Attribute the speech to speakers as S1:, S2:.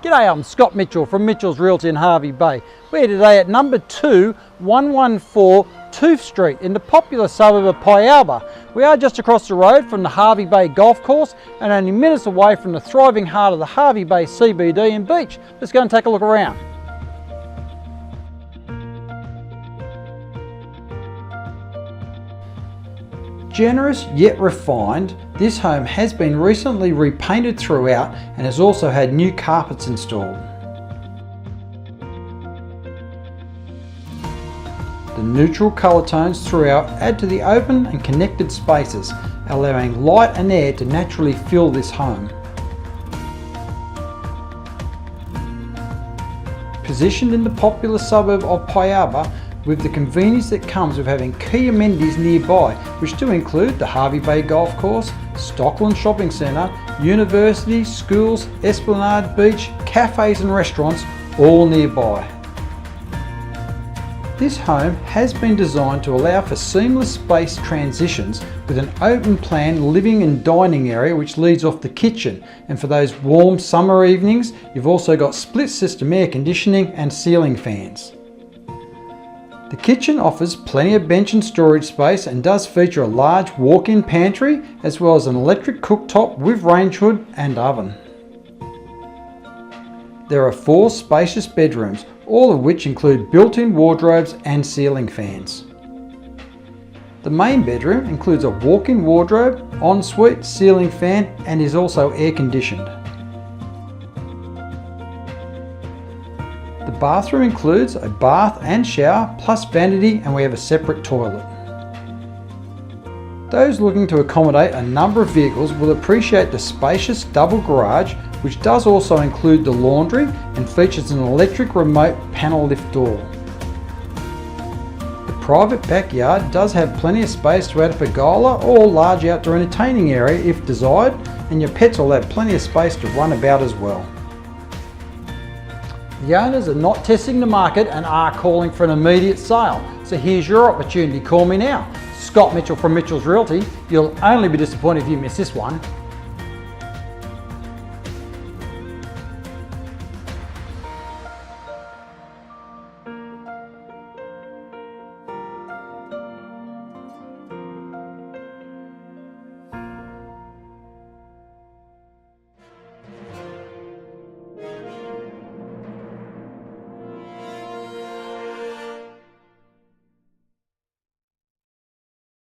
S1: G'day, I'm Scott Mitchell from Mitchell's Realty in Hervey Bay. We're today at number 2, 114 Tooth Street in the popular suburb of Pialba. We are just across the road from the Hervey Bay Golf Course and only minutes away from the thriving heart of the Hervey Bay CBD and beach. Let's go and take a look around. Generous yet refined, this home has been recently repainted throughout and has also had new carpets installed. The neutral colour tones throughout add to the open and connected spaces, allowing light and air to naturally fill this home. Positioned in the popular suburb of Pialba, with the convenience that comes with having key amenities nearby, which do include the Hervey Bay Golf Course, Stockland Shopping Centre, university, schools, esplanade, beach, cafes and restaurants, all nearby. This home has been designed to allow for seamless space transitions with an open plan living and dining area which leads off the kitchen, and for those warm summer evenings you've also got split system air conditioning and ceiling fans. The kitchen offers plenty of bench and storage space and does feature a large walk-in pantry as well as an electric cooktop with range hood and oven. There are 4 spacious bedrooms, all of which include built-in wardrobes and ceiling fans. The main bedroom includes a walk-in wardrobe, ensuite, ceiling fan and is also air conditioned. The bathroom includes a bath and shower plus vanity, and we have a separate toilet. Those looking to accommodate a number of vehicles will appreciate the spacious double garage, which does also include the laundry and features an electric remote panel lift door. The private backyard does have plenty of space to add a pergola or large outdoor entertaining area if desired, and your pets will have plenty of space to run about as well. The owners are not testing the market and are calling for an immediate sale. So here's your opportunity. Call me now. Scott Mitchell from Mitchell's Realty. You'll only be disappointed if you miss this one.